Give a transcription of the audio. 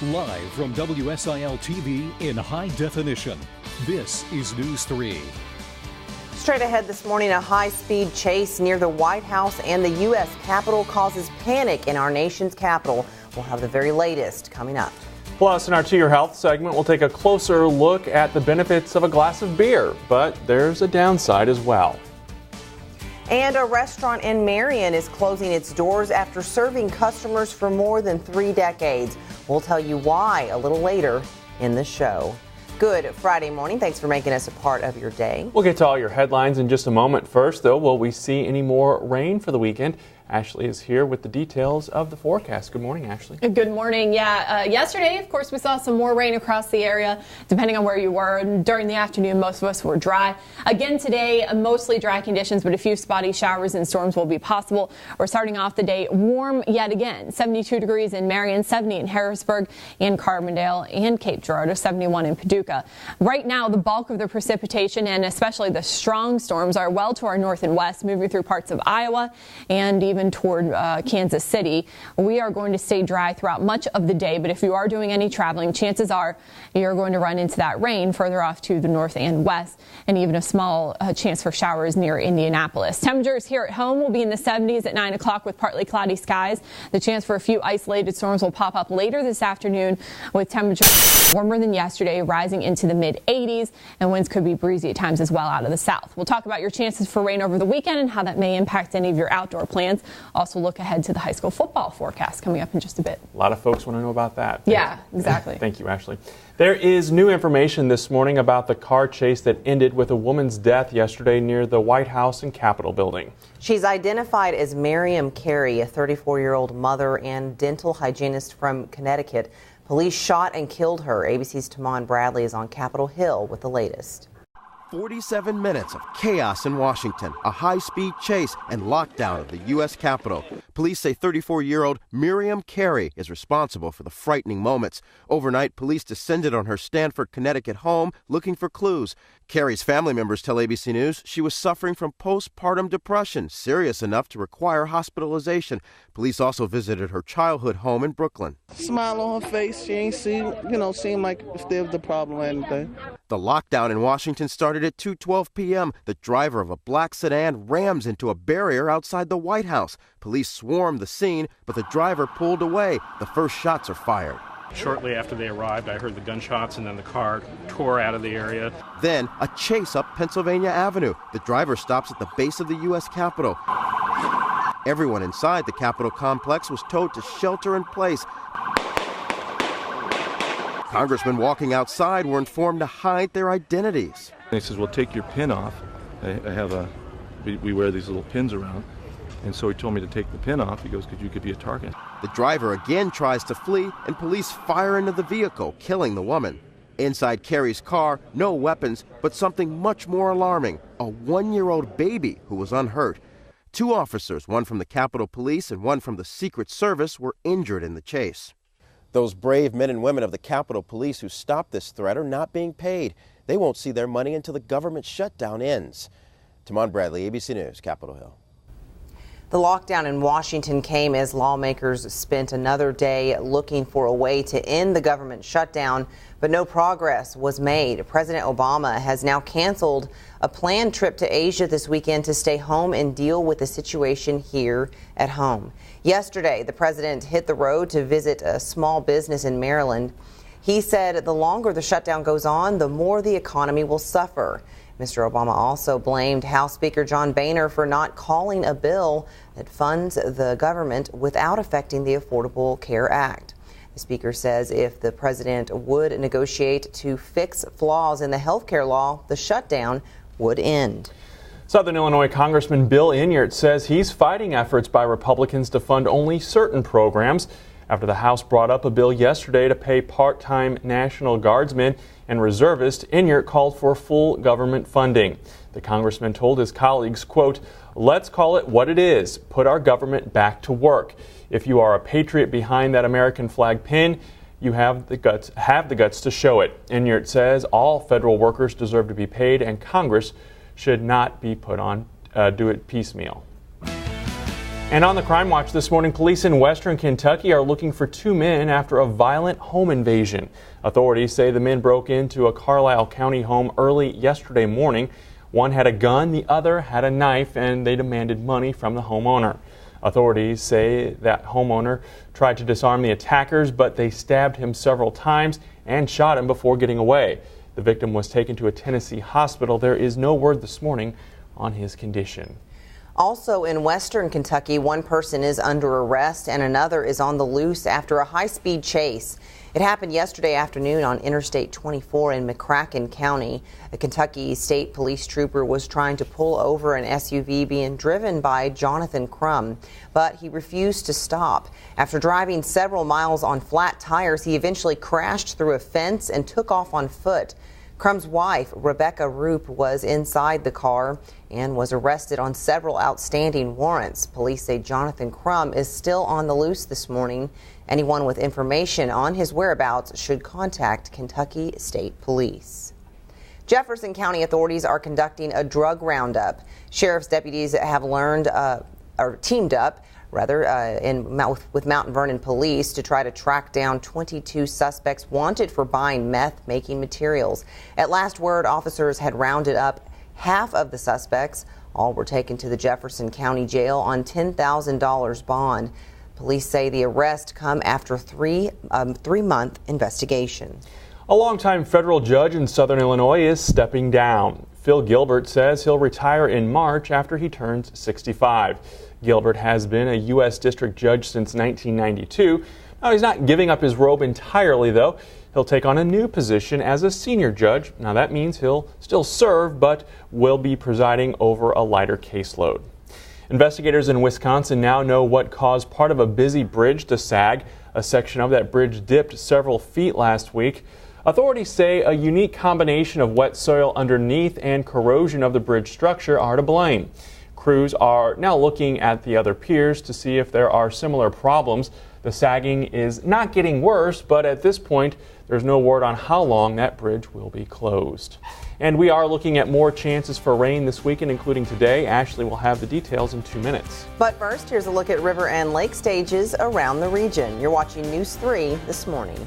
Live from WSIL TV in high definition, this is News 3. Straight ahead this morning, a high-speed chase near the White House and the U.S. Capitol causes panic in our nation's capital. We'll have the very latest coming up. Plus, in our To Your Health segment, we'll take a closer look at the benefits of a glass of beer, but there's a downside as well. And a restaurant in Marion is closing its doors after serving customers for more than 3 decades. We'll tell you why a little later in the show. Good Friday morning. Thanks for making us a part of your day. We'll get to all your headlines in just a moment. First, though, will we see any more rain for the weekend? Ashley is here with the details of the forecast. Good morning, Ashley. Good morning. Yesterday, of course, we saw some more rain across the area, depending on where you were. During the afternoon, most of us were dry. Again today, mostly dry conditions, but a few spotty showers and storms will be possible. We're starting off the day warm yet again. 72 degrees in Marion, 70 in Harrisburg and Carbondale and Cape Girardeau, 71 in Paducah. Right now, the bulk of the precipitation and especially the strong storms are well to our north and west, moving through parts of Iowa and even toward Kansas City. We are going to stay dry throughout much of the day, but if you are doing any traveling, chances are you're going to run into that rain further off to the north and west, and even a small chance for showers near Indianapolis. Temperatures here at home will be in the 70s at 9 o'clock with partly cloudy skies. The chance for a few isolated storms will pop up later this afternoon, with temperatures warmer than yesterday, rising into the mid-80s, and winds could be breezy at times as well out of the south. We'll talk about your chances for rain over the weekend and how that may impact any of your outdoor plans. Also look ahead to the high school football forecast coming up in just a bit. A lot of folks want to know about that. Yeah, exactly. Thank you, Ashley. There is new information this morning about the car chase that ended with a woman's death yesterday near the White House and Capitol building. She's identified as Miriam Carey, a 34-year-old mother and dental hygienist from Connecticut. Police shot and killed her. ABC's Tamon Bradley is on Capitol Hill with the latest. 47 minutes of chaos in Washington, a high-speed chase and lockdown of the U.S. Capitol. Police say 34-year-old Miriam Carey is responsible for the frightening moments. Overnight, police descended on her Stamford, Connecticut home looking for clues. Carey's family members tell ABC News she was suffering from postpartum depression, serious enough to require hospitalization. Police also visited her childhood home in Brooklyn. Smile on her face. She ain't seem like if there was a problem or anything. The lockdown in Washington started at 2:12 p.m. The driver of a black sedan rams into a barrier outside the White House. Police swarmed the scene, but the driver pulled away. The first shots are fired. Shortly after they arrived, I heard the gunshots and then the car tore out of the area. Then a chase up Pennsylvania Avenue. The driver stops at the base of the U.S. Capitol. Everyone inside the Capitol complex was told to shelter in place. Congressmen walking outside were informed to hide their identities. He says, well, take your pin off. We wear these little pins around. And so he told me to take the pin off. He goes, because you could be a target. The driver again tries to flee, and police fire into the vehicle, killing the woman. Inside Carey's car, no weapons, but something much more alarming, a 1-year-old baby who was unhurt. 2 officers, one from the Capitol Police and one from the Secret Service, were injured in the chase. Those brave men and women of the Capitol Police who stopped this threat are not being paid. They won't see their money until the government shutdown ends. Tamon Bradley, ABC News, Capitol Hill. The lockdown in Washington came as lawmakers spent another day looking for a way to end the government shutdown, but no progress was made. President Obama has now canceled a planned trip to Asia this weekend to stay home and deal with the situation here at home. Yesterday, the president hit the road to visit a small business in Maryland. He said the longer the shutdown goes on, the more the economy will suffer. Mr. Obama also blamed House Speaker John Boehner for not calling a bill that funds the government without affecting the Affordable Care Act. The speaker says if the president would negotiate to fix flaws in the health care law, the shutdown would end. Southern Illinois Congressman Bill Enyart says he's fighting efforts by Republicans to fund only certain programs after the House brought up a bill yesterday to pay part-time National Guardsmen and reservists. Enyart called for full government funding. The congressman told his colleagues, quote, "Let's call it what it is, put our government back to work. If you are a patriot behind that American flag pin, you have the guts to show it." Enyart says all federal workers deserve to be paid and Congress should not be put on do it piecemeal. And on the Crime Watch this morning, police in Western Kentucky are looking for 2 men after a violent home invasion. Authorities say the men broke into a Carlisle County home early yesterday morning. One had a gun, the other had a knife, and they demanded money from the homeowner. Authorities say that homeowner tried to disarm the attackers, but they stabbed him several times and shot him before getting away. The victim was taken to a Tennessee hospital. There is no word this morning on his condition. Also in Western Kentucky, one person is under arrest and another is on the loose after a high-speed chase. It happened yesterday afternoon on Interstate 24 in McCracken County. A Kentucky State Police trooper was trying to pull over an SUV being driven by Jonathan Crum, but he refused to stop. After driving several miles on flat tires, he eventually crashed through a fence and took off on foot. Crum's wife, Rebecca Roop, was inside the car and was arrested on several outstanding warrants. Police say Jonathan Crum is still on the loose this morning. Anyone with information on his whereabouts should contact Kentucky State Police. Jefferson County authorities are conducting a drug roundup. Sheriff's deputies have teamed up with Mountain Vernon Police to try to track down 22 suspects wanted for buying meth-making materials. At last word, officers had rounded up half of the suspects. All were taken to the Jefferson County Jail on $10,000 bond. Police say the arrest come after a three-month investigation. A longtime federal judge in Southern Illinois is stepping down. Phil Gilbert says he'll retire in March after he turns 65. Gilbert has been a U.S. District Judge since 1992. Now, he's not giving up his robe entirely, though. He'll take on a new position as a senior judge. Now, that means he'll still serve, but will be presiding over a lighter caseload. Investigators in Wisconsin now know what caused part of a busy bridge to sag. A section of that bridge dipped several feet last week. Authorities say a unique combination of wet soil underneath and corrosion of the bridge structure are to blame. Crews are now looking at the other piers to see if there are similar problems. The sagging is not getting worse, but at this point, there's no word on how long that bridge will be closed. And we are looking at more chances for rain this weekend, including today. Ashley will have the details in 2 minutes. But first, here's a look at river and lake stages around the region. You're watching News 3 this morning.